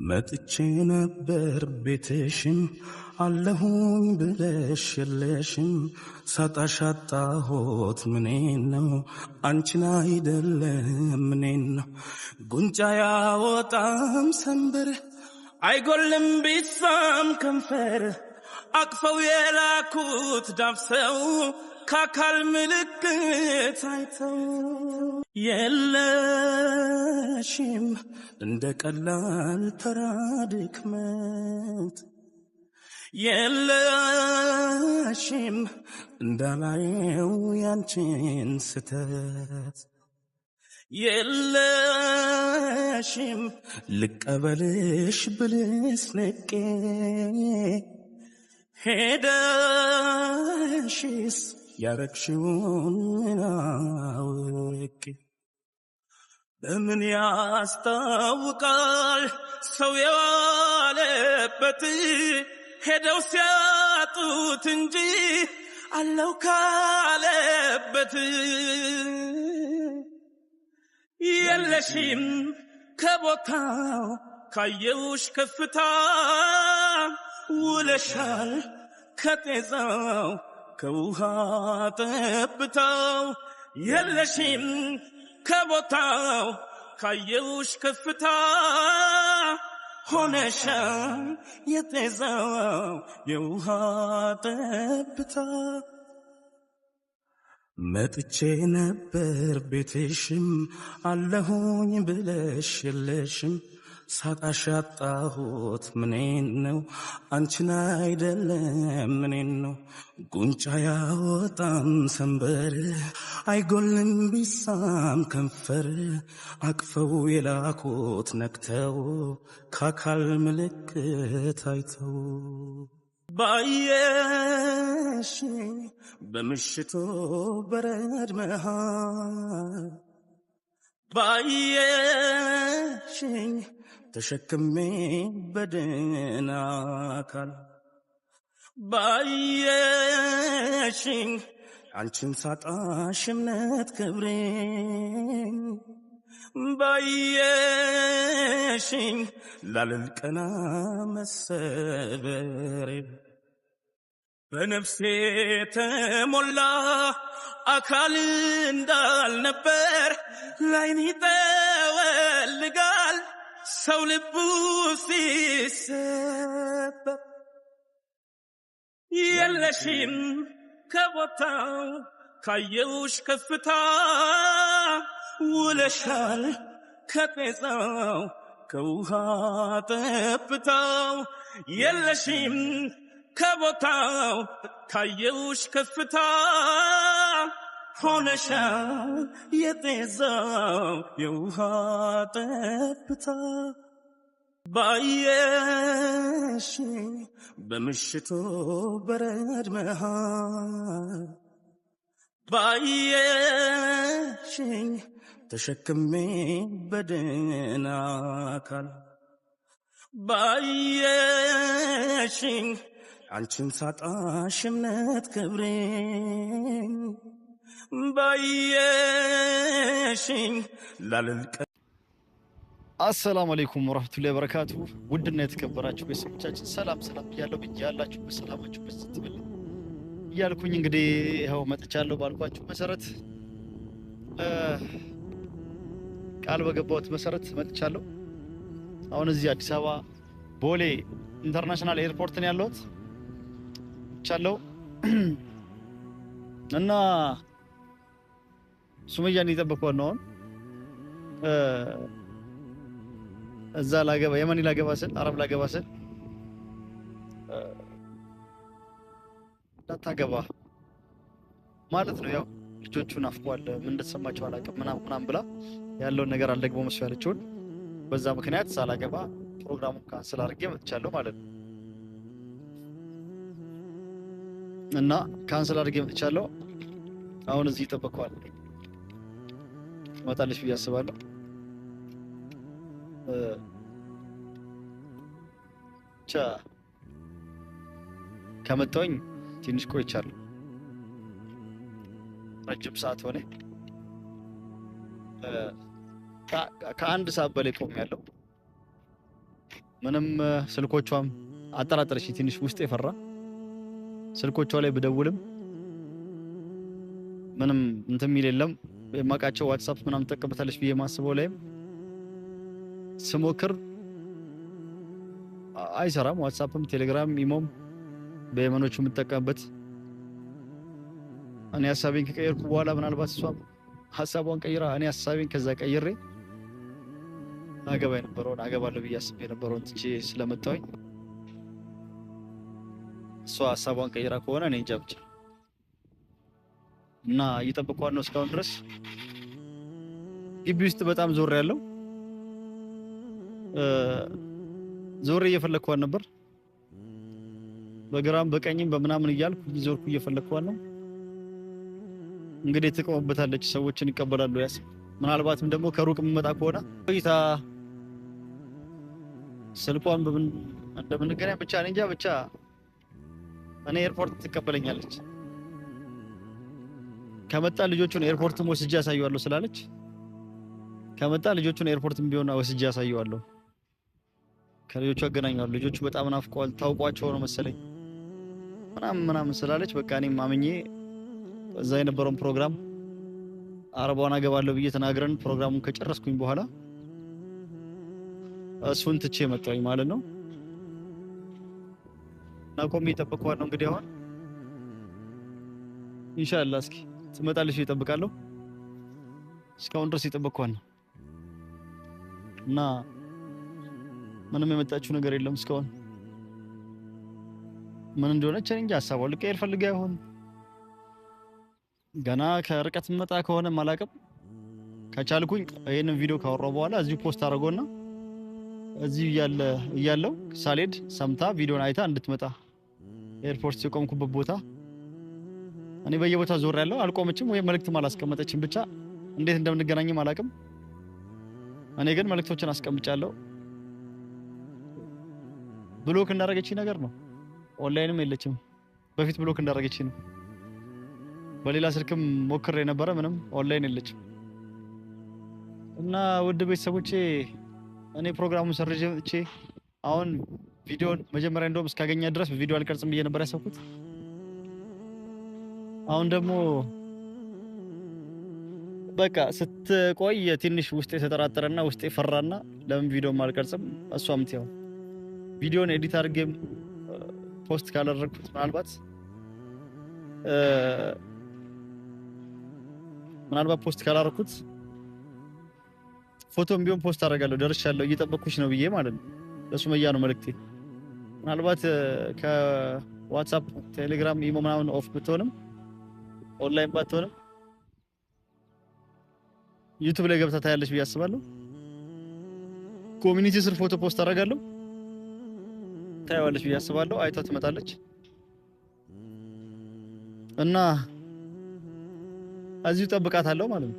መጥቼ ነበር ቤትሽም አለሁኝ ብለሽ የለሽም ሳጣሽ አጣሁት ምኔን ነው አንቺን አይደለም ምኔን ነው ጉንጫ ያወጣም ሰንበር አይጎልም ቢሳም ከንፈር አቅፈው የላኩት ዳብሰው ካካል ምልክት አይተው የለሽም እንደ ቀላል ተራ ድክመት የለሽም እንዳላየው ያንቺን ስተት የለሽም ልቀበልሽ ብልስ ንቄ ሄደሽስ ያረግሽውን አውቄ በምን ያስታውቃል ሰው የዋለበት ሄደው ሲያጡት እንጂ አለው ካለበት የለሽም ከቦታው ካየውሽ ከፍታ ውለሻል ከጤዛው ከውሃ ጠብታው የለሽም ከቦታው ካየውሽ ከፍታ ሆነሻል የጤዛው የውሃ ጠብታ መጥቼ ነበር ቤትሽም አለሁኝ ብለሽ የለሽም ሳጣሽ አጣሁት ምኔን ነው አንቺን አይደለም ምኔን ነው ጉንጫ ያወጣም ሰንበር አይጎልም ቢሳም ከንፈር አቅፈው የላኩት ነክተው ካካል ምልክት አይተው ባየሽ በምሽቱ በረድ መሃል ባየሽኝ ተሸክሜ በድን አካል ባየሽኝ አንቺን ሳጣሽ እምነት ክብሬን ባየሽኝ ላልልቀና መሰበሬ በነፍሴ ተሞላ አካል እንዳልነበር ላይኔ ጠወልጋል ሰው ልቡ ሲሰበር የለሽም ከቦታው ካየውሽ ከፍታ ውለሻል ከጤዛው ከውሃ ጠብታው የለሽም ከቦታው ካየውሽ ከፍታ ሆነሻል የጤዛው የውሃ ጠብታ ባየሽኝ በምሽቱ በረድ መሃል ባየሽኝ ተሸክሜ በድን አካል ባየሽኝ አንቺን ሳጣሽ እምነት ክብሬን ባየሽኝ ላልልቀ አሰላሙ አለይኩም ወራህመቱላሂ ወበረካቱ። ውድና የተከበራችሁ ቤተሰቦቻችን ሰላም እያለሁ ብያላችሁ በሰላማችሁ በስትበል እያልኩኝ እንግዲህ ይኸው መጥቻለሁ ባልኳችሁ መሰረት ቃል በገባሁት መሰረት መጥቻለሁ። አሁን እዚህ አዲስ አበባ ቦሌ ኢንተርናሽናል ኤርፖርት ነው ያለሁት ቻለው እና ሱመያን እየጠበቅኳት ነው። እዛ ላገባ የመን ላገባ ስል አረብ ላገባ ስል እንዳታገባ ማለት ነው። ያው ልጆቹን አፍቋል ምን እንደተሰማቸው አላውቅም ምናምን ብላ ያለውን ነገር አልደግሞ መስሎ ያለችውን በዛ ምክንያት ሳላገባ ፕሮግራሙን ካንሰል አድርጌ መጥቻለሁ ማለት ነው። እና ካንሰል አድርጌ መጥቻለሁ። አሁን እዚህ ይጠበቀዋል ትመጣለች ብዬ አስባለሁ። ከመጣሁኝ ትንሽ ቆይቻለሁ። ረጅም ሰዓት ሆነ። ከአንድ ሰዓት በላይ ቆሜያለሁ። ምንም ስልኮቿም አጠራጠረች ትንሽ ውስጥ የፈራ ስልኮቿ ላይ ብደውልም ምንም እንትን የሚል የለም የማውቃቸው ዋትስአፕ ምናምን ተጠቀምበታለች ብዬ ማስበው ላይም ስሞክር አይሰራም ዋትስአፕም ቴሌግራም ኢሞም በየመኖቹ የምጠቀምበት እኔ ሐሳቤን ከቀየርኩ በኋላ ምናልባት እሷ ሐሳቧን ቀይራ እኔ ሐሳቤን ከዛ ቀይሬ አገባ የነበረውን አገባለሁ ብዬ አስቤ የነበረውን ትቼ ስለመጣሁኝ እሷ ሐሳቧን ቀይራ ከሆነ እኔ እንጃ ብቻ እና እየጠበቅኳት ነው እስካሁን ድረስ ግቢ ውስጥ በጣም ዞር ያለው ዞር እየፈለግኳት ነበር በግራም በቀኝም በምናምን እያልኩ ዞርኩ እየፈለግኳት ነው እንግዲህ ትቆምበታለች ሰዎችን ይቀበላሉ ያስ ምናልባትም ደግሞ ከሩቅ የምመጣ ከሆነ ቆይታ ስልኳን እንደምንገናኝ ብቻ እኔ እንጃ ብቻ እኔ ኤርፖርት ትቀበለኛለች ከመጣ ልጆቹን ኤርፖርትም ወስጄ ያሳየዋለሁ ስላለች ከመጣ ልጆቹን ኤርፖርትም ቢሆን ወስጄ ያሳየዋለሁ ከልጆቹ አገናኛለሁ ልጆቹ በጣም ናፍቀዋል ታውቋቸው ነው መሰለኝ ምናምን ስላለች በቃ እኔም ማምኜ እዛ የነበረውን ፕሮግራም አረባውን አገባለሁ ብዬ ተናግረን ፕሮግራሙን ከጨረስኩኝ በኋላ እሱን ትቼ መጣሁኝ ማለት ነው እና ቆሜ እየጠበቅኳት ነው እንግዲህ አሁን ኢንሻአላህ እስኪ ትመጣለች እጠብቃለሁ እስካሁን ድረስ እየጠበቅኳት ነው እና ምንም የመጣችው ነገር የለም እስካሁን ምን እንደሆነች እንጃ ሐሳቧን ልቀይር ፈልጋ ይሆን ገና ከርቀት መጣ ከሆነ ማላቀም ከቻልኩኝ ይሄንን ቪዲዮ ካወራው በኋላ እዚሁ ፖስት አድርጎና እዚሁ እያለው ሳልሄድ ሰምታ ቪዲዮን አይታ እንድትመጣ ኤርፖርት የቆምኩበት ቦታ እኔ በየቦታው ዞር ያለው አልቆመችም ወይ መልእክትም አላስቀመጠችም ብቻ እንዴት እንደምንገናኝም አላቅም እኔ ግን መልእክቶችን አስቀምጫለሁ ብሎክ እንዳደረገችኝ ነገር ነው ኦንላይንም የለችም በፊት ብሎክ እንዳደረገችኝ ነው በሌላ ስልክም ሞክሬ ነበር ምንም ኦንላይን የለችም እና ውድ ቤተሰቦቼ እኔ ፕሮግራሙን ሰርዤ መጥቼ አሁን ቪዲዮን መጀመሪያ እንደውም እስካገኛ ድረስ ቪዲዮ አልቀርጽም ብዬ ነበር ያሰብኩት አሁን ደግሞ በቃ ስትቆይ ትንሽ ውስጤ ተጠራጠረና ውስጤ ፈራና ለምን ቪዲዮ ማልቀርጽም እሷም ትያው ቪዲዮን ኤዲት አድርጌ ፖስት ካላደረኩት ምናልባት ፖስት ካላደረኩት ፎቶም ቢሆን ፖስት አደርጋለሁ ደርሻለሁ እየጠበቅኩሽ ነው ብዬ ማለት ነው ለሱመያ ነው መልእክቴ ምናልባት ከዋትስአፕ ቴሌግራም ኢሞ ምናምን ኦፍ ብትሆንም ኦንላይን ባትሆንም ዩቲዩብ ላይ ገብታ ታያለሽ ብዬ አስባለሁ ኮሚኒቲ ስር ፎቶ ፖስት አደርጋለሁ ታያለሽ ብዬ አስባለሁ አይታ ትመጣለች እና እዚሁ ጠብቃታለሁ ማለት ነው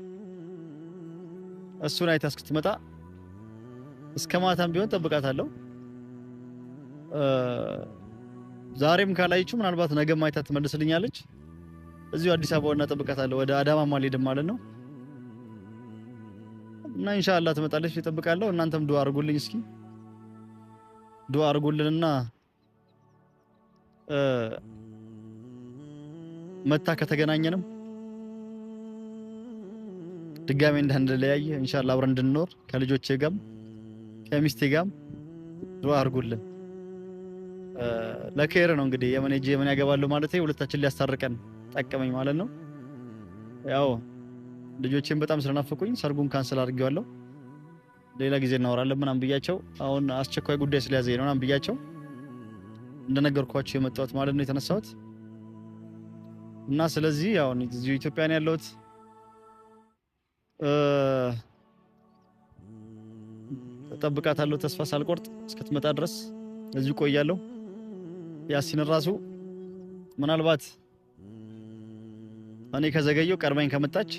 እሱን አይታ እስክትመጣ እስከ ማታም ቢሆን ጠብቃታለሁ ዛሬም ካላየችው ምናልባት ነገም አይታ ትመልስልኛለች እዚሁ አዲስ አበባ እና ጠብቃታለሁ ወደ አዳማ ማልሄድም ማለት ነው እና ኢንሻአላህ ትመጣለች እጠብቃለሁ እናንተም ዱአ አድርጉልኝ እስኪ ዱአ አድርጉልንና መታ ከተገናኘንም ድጋሜ እንዳንለያይ ኢንሻአላህ አብረን እንድንኖር ከልጆቼ ጋርም ከሚስቴ ጋርም ዱአ አድርጉልን ለከይር ነው እንግዲህ የምን ያገባሉ ማለት ሁለታችን ሊያስታርቀን ጠቀመኝ ማለት ነው ያው ልጆቼን በጣም ስለናፈቁኝ ሰርጉን ካንሰል አድርጌዋለሁ ሌላ ጊዜ እናወራለን ምናምን ብያቸው አሁን አስቸኳይ ጉዳይ ስለያዘኝ ነው ምናምን ብያቸው እንደነገርኳችሁ የመጣሁት ማለት ነው የተነሳሁት እና ስለዚህ ያው እዚሁ ኢትዮጵያ ነው ያለሁት ተጠብቃታለሁ ተስፋ ሳልቆርጥ እስክትመጣ ድረስ እዚሁ ቆያለሁ ያሲን ራሱ ምናልባት እኔ ከዘገየው ቀርባኝ ከመጣች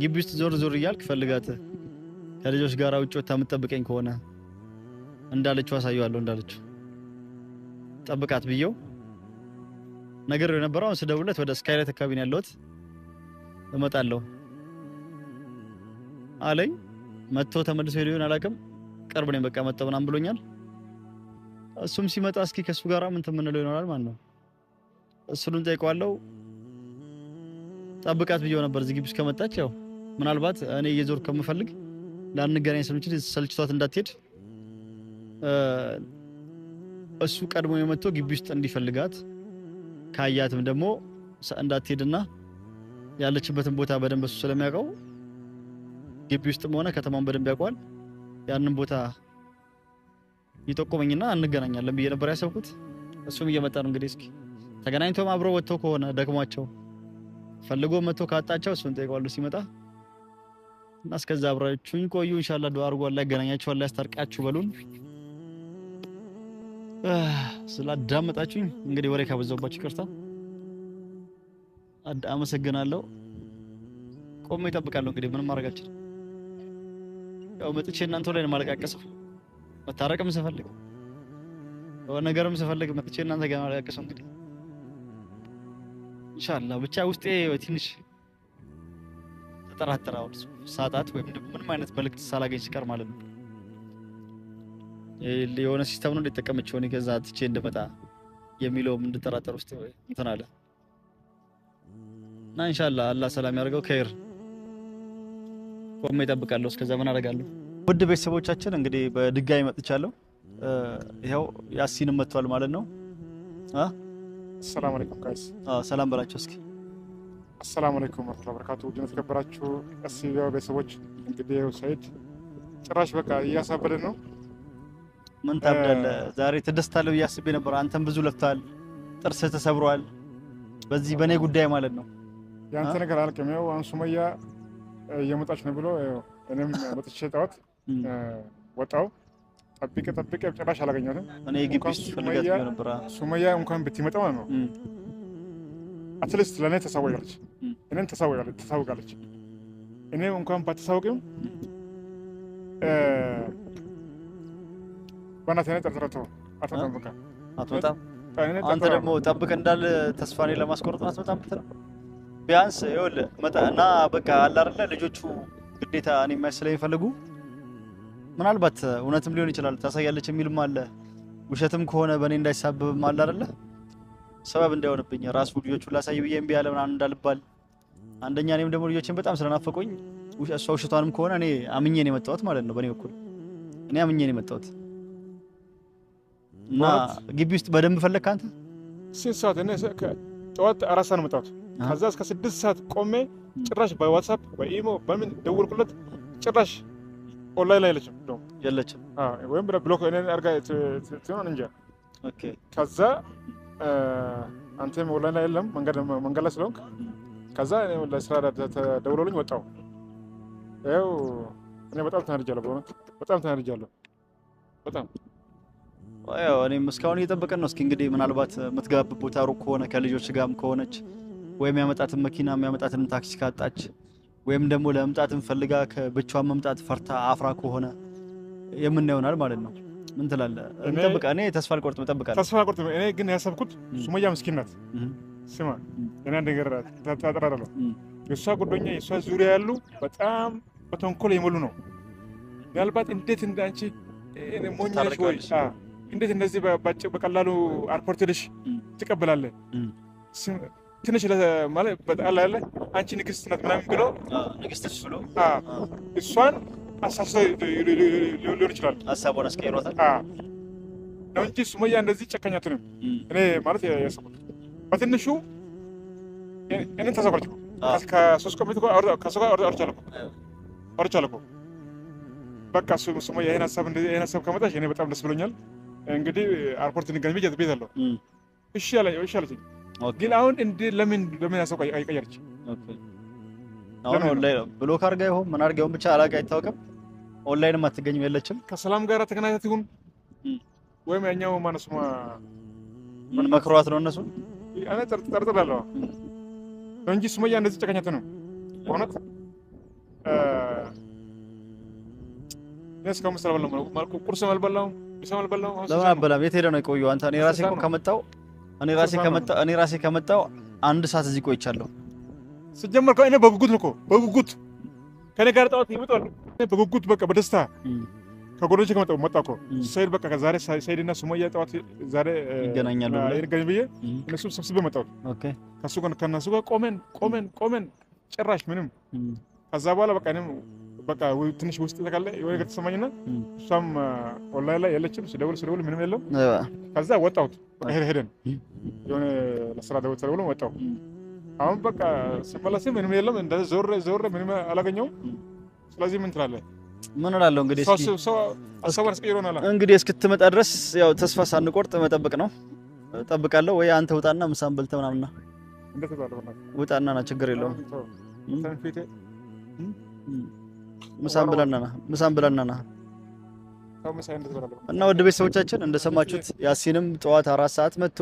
ግቢ ውስጥ ዞር እያልክ ፈልጋት ከልጆች ጋር ውጭ ወጣ የምትጠብቀኝ ከሆነ እንዳለችው አሳየዋለሁ እንዳለችው ጠብቃት ብየው ነገር የነበረው ስደውለት ወደ ስካይላይት አካባቢ ነው ያለሁት እመጣለሁ አለኝ መጥቶ ተመልሶ ሄዶን አላውቅም ቅርብ ነኝ በቃ መጣው ምናምን ብሎኛል እሱም ሲመጣ እስኪ ከሱ ጋራ ምን ተመነለው ይኖራል ማለት ነው። እሱን ጠይቀዋለሁ። ጠብቃት ብየው ነበር እዚህ ግቢ ውስጥ ከመጣች ያው ምናልባት እኔ እየዞር ከምፈልግ ላንገናኝ ስለምችል ሰልችቷት እንዳትሄድ እሱ ቀድሞ የመጣው ግቢ ውስጥ እንዲፈልጋት ካያትም ደግሞ እንዳትሄድና ያለችበትን ቦታ በደንብ እሱ ስለሚያውቀው ግቢ ውስጥም ሆነ ከተማውን በደንብ ያውቃል። ያንን ቦታ ይጠቆመኝና እንገናኛለን ብዬ ነበር ያሰብኩት። እሱም እየመጣ ነው እንግዲህ እስኪ ተገናኝቶም አብሮ ወጥተው ከሆነ ደክሟቸው ፈልጎ መጥቶ ካጣቸው እሱን ጠይቀዋለሁ ሲመጣ እና እስከዛ አብራችሁኝ ቆዩ። ኢንሻአላህ ዱአ አድርጉ አላህ ያገናኛችሁ አላህ ያስታርቃችሁ በሉን። ስላዳመጣችሁኝ እንግዲህ ወሬ ካበዛባችሁ ይቅርታ አመሰግናለሁ። ቆሜ እጠብቃለሁ እንግዲህ ምንም ማድረግ አልችልም። ያው መጥቼ እናንተ ላይ ነው ማለቃቀሰው መታረቅም ስፈልግ ነገርም ስፈልግ መጥቼ እናንተ ጋር ማለቃቀሰው እንግዲህ ኢንሻአላህ ብቻ ውስጤ ትንሽ ተጠራጠራው ሳጣት ወይም ደግሞ ምንም አይነት መልእክት ሳላገኝ ሲቀር ማለት ነው። የሆነ ሲስተም ነው እንደተጠቀመችው እኔ ከዛ ትቼ እንደመጣ የሚለው እንድጠራጠር ውስጥ እንትን አለ እና ኢንሻአላህ አላህ ሰላም ያርገው ከይር ቆሜ እጠብቃለሁ። እስከዛ ምን አደርጋለሁ? ውድ ቤተሰቦቻችን እንግዲህ በድጋሚ መጥቻለሁ። ይሄው ያሲንም መጥቷል ማለት ነው። ሰላም አለይኩም ጋይስ። ሰላም በላችሁ እስኪ። ሰላም አለይኩም ወራህመቱላሂ ወበረካቱ። ውድና ተከበራችሁ አሲቢያ ቤተሰቦች እንግዲህ ሰይድ ጭራሽ በቃ እያሳበደ ነው። ምን ታብዳለህ? ዛሬ ተደስታለሁ እያስቤ ነበር። አንተም ብዙ ለፍታል፣ ጥርስህ ተሰብሯል። በዚህ በኔ ጉዳይ ማለት ነው። ያንተ ነገር አልቀም። ያው አሁን ሱመያ እየመጣች ነው ብሎ እኔም መጥቼ ጠዋት ወጣው ጠብቄ ጭራሽ አላገኘሁትም። እኔ ግቢ ውስጥ ፈልጋት ነበር። ሱመያ እንኳን ብትመጣ ነው አትሊስት ለኔ ተሳውቃለች፣ እኔን ተሳውቃለች። እኔ እንኳን ባትሳውቅም ባናተነ ጠርጥረው አትመጣም። አንተ ደግሞ ጠብቅ እንዳል ተስፋ ነኝ ለማስቆረጥ አትመጣም ብትለው ቢያንስ ይኸውልህ መጣና በቃ አለ አይደለ ልጆቹ ግዴታ እኔ ማይ ስለሚፈልጉ ምናልባት እውነትም ሊሆን ይችላል ታሳያለች የሚልም አለ። ውሸትም ከሆነ በእኔ እንዳይሳበብም አለ አይደለ ሰበብ እንዳይሆንብኝ ራሱ ልጆቹ ላሳይ ብዬ እምቢ ያለ ምናምን እንዳልባል። አንደኛ እኔም ደግሞ ልጆችን በጣም ስለናፈቁኝ እሷ ውሸቷንም ከሆነ እኔ አምኜ ነው የመጣሁት ማለት ነው። በእኔ በኩል እኔ አምኜ ነው የመጣሁት እና ግቢ ውስጥ በደንብ ፈለግክ አንተ? 6 ሰዓት እኔ ጠዋት 4 ሰዓት ነው የመጣሁት። ከዛ እስከ 6 ሰዓት ቆሜ ጭራሽ በዋትስአፕ በኢሞ በምን ደውልኩለት ጭራሽ ኦንላይን ላይ የለችም። ወይም ብሎክ እኔን አድርጋ ትሆን እንጃ። ኦኬ ከዛ አንተም ኦንላይን ላይ የለም መንገድ ላይ ስለሆንክ ከዛ ለስራ ተደውሎልኝ ወጣሁ። ያው እኔ በጣም ተናድጃለሁ፣ በእውነት በጣም ተናድጃለሁ። በጣም ያው እኔም እስካሁን እየጠበቀን ነው። እስኪ እንግዲህ ምናልባት የምትገባበት ቦታ ሩቅ ከሆነ ከልጆች ጋርም ከሆነች ወይም ያመጣትን መኪና ያመጣትን ታክሲ ካጣች ወይም ደግሞ ለመምጣትን ፈልጋ ከብቻዋን መምጣት ፈርታ አፍራ ከሆነ የምናየው ይሆናል ማለት ነው። ምን ትላለህ? እንጠብቃ። እኔ ተስፋ አልቆርጥም፣ እጠብቃለሁ። ተስፋ አልቆርጥም። እኔ ግን ያሰብኩት ሱመያ ምስኪን ናት። ስማ እኔ አንድ ነገር ተጠራጠራለሁ። የእሷ ጓደኛ የእሷ ዙሪያ ያሉ በጣም በተንኮል የሞሉ ነው። ምናልባት እንዴት እንዳንቺ ሞኝ ነሽ ወይ እንዴት እንደዚህ በቀላሉ አርፖርት ሄደሽ ትቀበላለህ? ትንሽ ማለት በጣም ያለ አንቺ ንግስት ናት ምናምን ብሎ ንግስትሽ ብሎ እሷን አሳስቶ ሊሆን ይችላል። ሀሳቡን አስቀይሯታል ነው እንጂ ሱመያ እንደዚህ ጨካኝ አትሆንም። እኔ ማለት ያሰብኩት በትንሹ እኔን ተሰብራች ከ3 ቀን በፊት ከእሱ ጋር አውርቻለሁ። በቃ ሱመያ ይሄን ሀሳብ ከመጣሽ እኔ በጣም ደስ ብሎኛል። እንግዲህ አርፖርት እንገናኝ ብዬ ቤታለሁ። እሺ አለችኝ። ግን አሁን ለምን ሀሳብ አይቀየርች? አሁን ኦንላይን ብሎክ አድርጋ ይሆን ምን አድርጋ ይሆን ብቻ አላውቅ፣ አይታወቅም። ኦንላይንም አትገኝም፣ የለችም። ከሰላም ጋር ተገናኝታት ይሁን ወይም ያኛው ማነሱ ምን መክሯት ነው እነሱ? እኔ ጠርጥራለሁ እንጂ ሱመያ እንደዚህ ጨካኝ ነው በእውነት። እስከ ምሳሌ በለው ቁርስ አልበላሁም፣ ምሳም አልበላሁም። ለምን አልበላም? የት ሄደህ ነው የቆየው አንተ? እኔ ራሴ ከመጣሁ 1 ሰዓት እዚህ ቆይቻለሁ። ሲጀመር እኔ በጉጉት ከኔ ጋር ጠዋት ይመጣሉ። በጉጉት በቃ በደስታ ከጎሮች ከመጣኮ ሰይድ በቃ ከዛሬ ሰይድና ሱመያ ጠዋት ዛሬ ይገናኛሉ ይገናኝ ብዬ እነሱ ሰብስቤ መጣሁ። ኦኬ ከሱ ጋር ከነሱ ጋር ቆመን ጭራሽ ምንም ከዛ በኋላ በቃ እኔም በቃ ትንሽ ውስጥ ተካለ የሆነ ነገር ተሰማኝና እሷም ኦንላይን ላይ ያለችም ስደውል ምንም የለም። ከዛ ወጣሁት በቃ ሄደን የሆነ ለስራ ተደውሎ ወጣሁ። አሁን በቃ ስመለስ ምንም የለም። እንደዚህ ዞር ምንም አላገኘሁም። ስለዚህ ምን ትላለህ? ምን እላለሁ እንግዲህ ሰው አሳባን አስቀይሮናል። እንግዲህ እስክትመጣ ድረስ ያው ተስፋ ሳንቆርጥ መጠበቅ ነው። እጠብቃለሁ ወይ አንተ ውጣና ምሳም በልተህ ምናምንና እንዴት ተባለውና ውጣና ና ችግር የለውም። ተንፊቴ ምሳም ብለናና እና ወደ ቤተሰቦቻችን እንደሰማችሁት ያሲንም ጠዋት 4 ሰዓት መጥቶ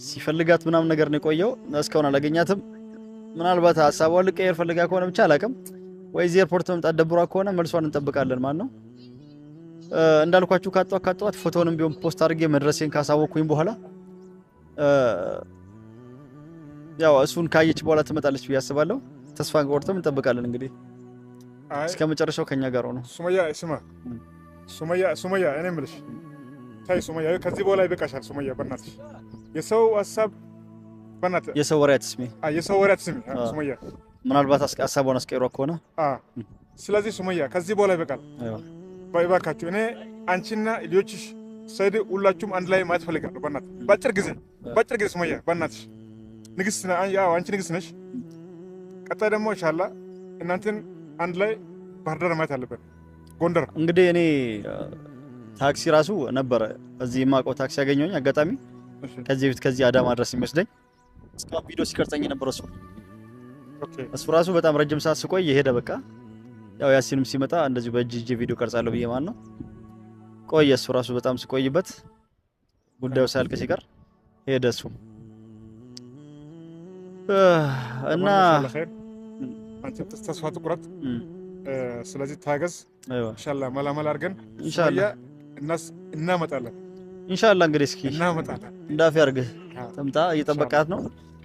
ሲፈልጋት ምናምን ነገር ነው የቆየው። እስካሁን አላገኛትም። ምናልባት ሐሳቧን ልቀየር ፈልጋ ከሆነ ብቻ አላውቅም። ወይ እዚህ ኤርፖርት መምጣት ደብሯ ከሆነ መልሷን እንጠብቃለን ማለት ነው። እንዳልኳችሁ ካጧት ፎቶንም ቢሆን ፖስት አድርጌ መድረሴን ካሳወኩኝ በኋላ ያው እሱን ካየች በኋላ ትመጣለች ብዬ አስባለሁ። ተስፋ ቆርጠን እንጠብቃለን እንግዲህ እስከ መጨረሻው ከኛ ጋር ነው። ሱመያ እኔ የምልሽ ታይ ሱመያ ከዚህ በኋላ ይበቃሻል። ሱመያ በእናትሽ የሰው ሐሳብ በእናትህ የሰው ወሬ አትስሚ። የሰው ወሬ አትስሚ ሱመያ። ምናልባት ሐሳቧን አስቀይሯ ከሆነ ስለዚህ ሱመያ ከዚህ በኋላ ይበቃል። ባይባካችሁ እኔ አንቺና ልጆችሽ ሰይድ ሁላችሁም አንድ ላይ ማየት ፈልጋለሁ። በእናትህ ባጭር ጊዜ ሱመያ በእናትሽ ንግስት ነሽ። ያው አንቺ ንግስት ነሽ። ቀጣይ ደግሞ ኢንሻአላህ እናንተን አንድ ላይ ባህር ዳር ማየት አለበት። ጎንደር እንግዲህ እኔ ታክሲ ራሱ ነበረ እዚህ የማውቀው ታክሲ ያገኘሁኝ አጋጣሚ ከዚህ አዳማ ድረስ የሚወስደኝ እስካሁን ቪዲዮ ሲቀርጸኝ ነበር እሱ ራሱ በጣም ረጅም ሰዓት ስቆይ ሄደ። በቃ ያው ያሲንም ሲመጣ እንደዚህ በእጅ ቪዲዮ ቀርጻለሁ ብዬ ማለት ነው ቆየ። እሱ ራሱ በጣም ስቆይበት ጉዳዩ ሳያልቅ ሲቀር ሄደ እሱ እና አንቺ ተስፋ ትቁረጥ። ስለዚህ ታገዝ ኢንሻአላህ መላመል አድርገን ኢንሻአላህ እናመጣለን። ኢንሻአላህ እንግዲህ እስኪ እናመጣለን። እንዳፍ ያርግህ ተምጣ እየጠበቃት ነው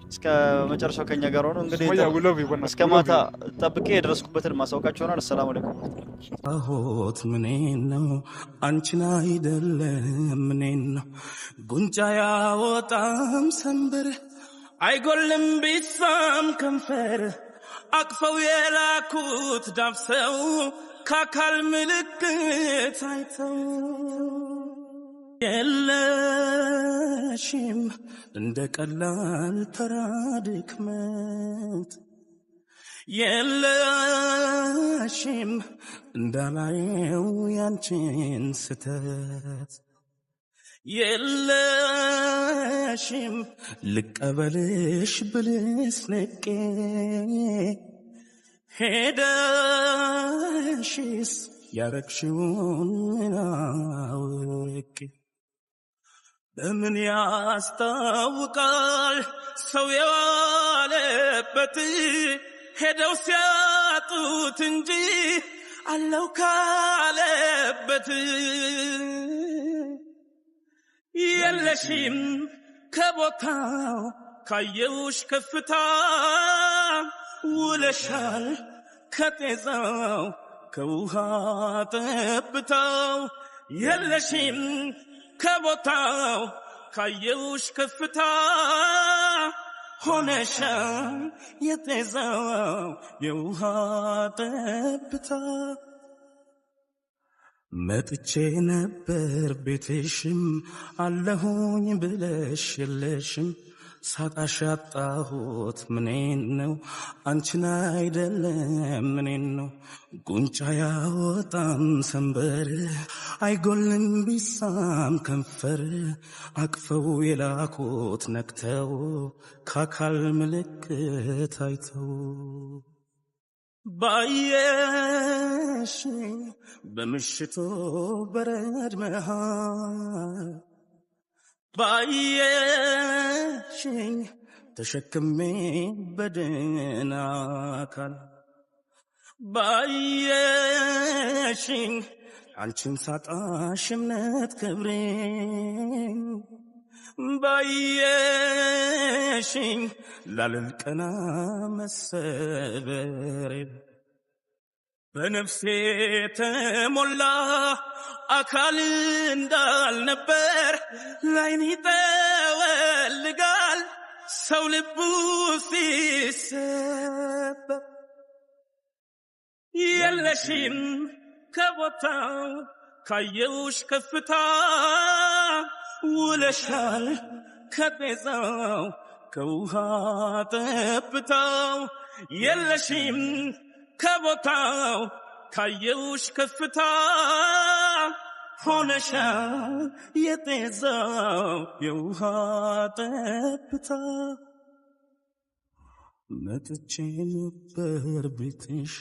እስከ መጨረሻው ከኛ ጋር ሆኖ እንግዲህ እስከ ማታ ጠብቄ የደረስኩበትን ማሳውቃችሁ ይሆናል። ሰላም አለይኩም። አሆት ምኔን ነው አንቺን አይደለም ምኔን ነው ጉንጫ ያወጣም ሰንበር አይጎልም ቢሳም ከንፈር አቅፈው የላኩት ዳብሰው ከአካል ምልክት አይተው የለሽም እንደ ቀላል ተራ ድክመት የለሽም እንዳላየው ያንቺን ስተት የለሽም ልቀበልሽ ብልስ ነቄ ሄደሽስ ያረግሽውን አውቄ በምን ያስታውቃል ሰው የዋለበት ሄደው ሲያጡት እንጂ አለው ካለበት የለሽም ከቦታው ካየውሽ ከፍታ ውለሻል ከጤዛው ከውሃ ጠብታው የለሽም ከቦታው ካየውሽ ከፍታ ሆነሻል የጤዛው የውሃ ጠብታ መጥቼ ነበር ቤትሽም አለሁኝ ብለሽ የለሽም ሳጣሽ ያጣሁት ምኔን ነው አንቺን አይደለም ምኔን ነው ጉንጫ ያወጣም ሰንበር አይጎልም ቢሳም ከንፈር አቅፈው የላኩት ነክተው ከአካል ምልክት አይተው ባየሽኝ በምሽቱ በረድ መሃል ባየሽኝ ተሸክሜ በድን አካል ባየሽኝ አንቺን ሳጣሽ እምነት ክብሬን ባየሽኝ ላልልቀና መሰበሬ በነፍሴ ተሞላ አካል እንዳልነበር ላይን ይጠወልጋል ሰው ልቡ ሲሰበር የለሽም ከቦታው ካየውሽ ከፍታ ውለሻል ከጤዛው ከውሃ ጠብታው የለሽም ከቦታው ካየውሽ ከፍታ ሆነሻል የጤዛው የውሃ ጠብታ መጥቼ ነበር ቤትሽ